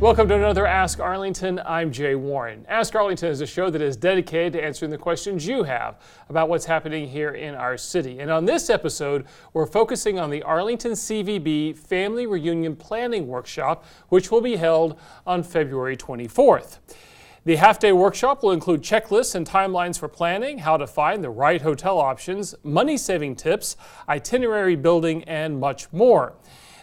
Welcome to another Ask Arlington. I'm Jay Warren. Ask Arlington is a show that is dedicated to answering the questions you have about what's happening here in our city. And on this episode, we're focusing on the Arlington CVB Family Reunion Planning Workshop, which will be held on February 24th. The half-day workshop will include checklists and timelines for planning, how to find the right hotel options, money-saving tips, itinerary building, and much more.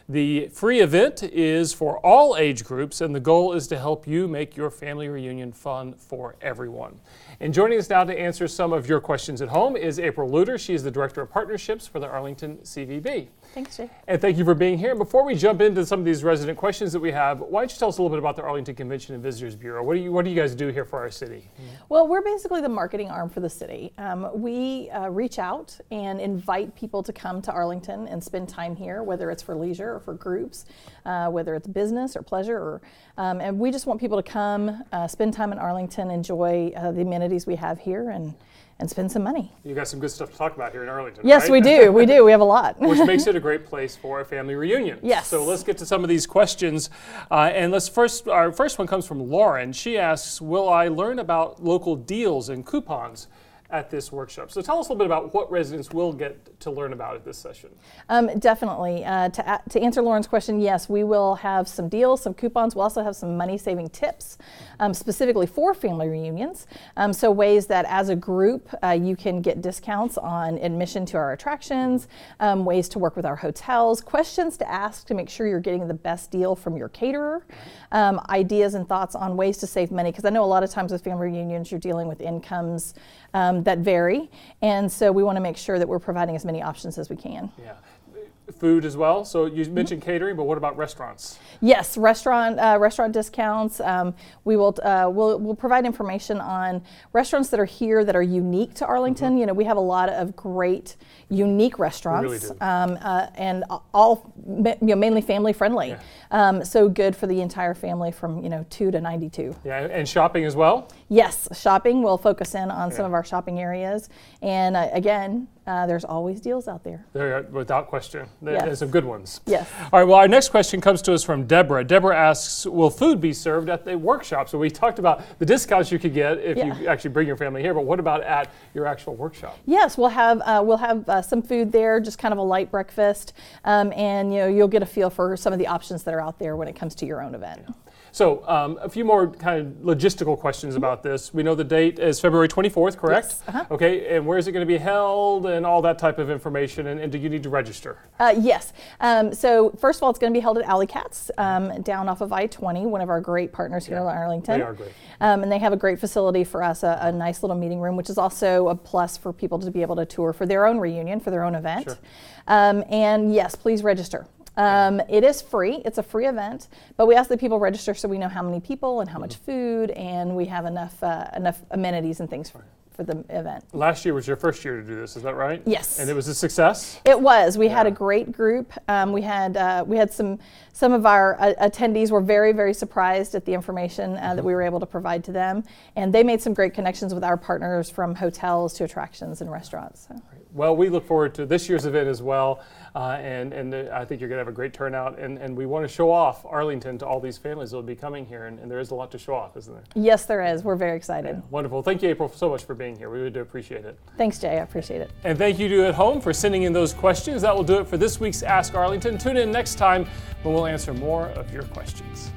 The free event is for all age groups, and the goal is to help you make your family reunion fun for everyone. And joining us now to answer some of your questions at home is April Luter. She is the Director of Partnerships for the Arlington CVB. Thanks, Jay. And thank you for being here. And before we jump into some of these resident questions that we have, why don't you tell us a little bit about the Arlington Convention and Visitors Bureau? What do you guys do here for our city? Well, we're basically the marketing arm for the city. We reach out and invite people to come to Arlington and spend time here, whether it's for leisure or for groups, whether it's business or pleasure. And we just want people to come, spend time in Arlington, enjoy the amenities we have here, and spend some money. You got some good stuff to talk about here in Arlington, Yes, right? we do. We do. We have a lot. Which makes it a great place for a family reunion. Yes. So let's get to some of these questions. And our first one comes from Lauren. She asks, will I learn about local deals and coupons at this workshop? So tell us a little bit about what residents will get to learn about at this session. Definitely. To answer Lauren's question, yes, we will have some deals, some coupons. We'll also have some money-saving tips, specifically for family reunions. So ways that as a group you can get discounts on admission to our attractions, ways to work with our hotels, questions to ask to make sure you're getting the best deal from your caterer, ideas and thoughts on ways to save money, because I know a lot of times with family reunions you're dealing with incomes that vary, and so we want to make sure that we're providing as many options as we can. Yeah. Food as well. So you mentioned catering, but what about restaurants? Yes, restaurant discounts. We'll provide information on restaurants that are here that are unique to Arlington. You know, we have a lot of great, unique restaurants, we really do. And all mainly family friendly. Yeah. So good for the entire family from 2 to 92. Yeah, and shopping as well. Yes, shopping. We'll focus in on some of our shopping areas, and again, there's always deals out there. There are, without question. Yes. There's some good ones. Yes. All right, well, our next question comes to us from Deborah. Deborah asks, will food be served at the workshop? So we talked about the discounts you could get if you actually bring your family here, but what about at your actual workshop? Yes, we'll have some food there, just kind of a light breakfast, and you'll get a feel for some of the options that are out there when it comes to your own event. Yeah. So a few more kind of logistical questions about this. We know the date is February 24th, correct? Yes. Uh-huh. Okay, and where is it going to be held and all that type of information, and do you need to register? Yes. So first of all, it's going to be held at Alley Cats down off of I-20, one of our great partners here in Arlington. They are great. And they have a great facility for us, a nice little meeting room, which is also a plus for people to be able to tour for their own reunion, for their own event. Sure. And yes, please register. It is free. It's a free event, but we ask that people register so we know how many people and how much food, and we have enough amenities and things for the event. Last year was your first year to do this, is that right? Yes. And it was a success? It was. We had a great group. We had some of our attendees were very, very surprised at the information that we were able to provide to them, and they made some great connections with our partners from hotels to attractions and restaurants. So. Well, we look forward to this year's event as well, and I think you're going to have a great turnout, and we want to show off Arlington to all these families that will be coming here, and there is a lot to show off, isn't there? Yes, there is. We're very excited. Yeah. Wonderful. Thank you, April, so much for being here. We really do appreciate it. Thanks, Jay. I appreciate it. And thank you to you at home for sending in those questions. That will do it for this week's Ask Arlington. Tune in next time when we'll answer more of your questions.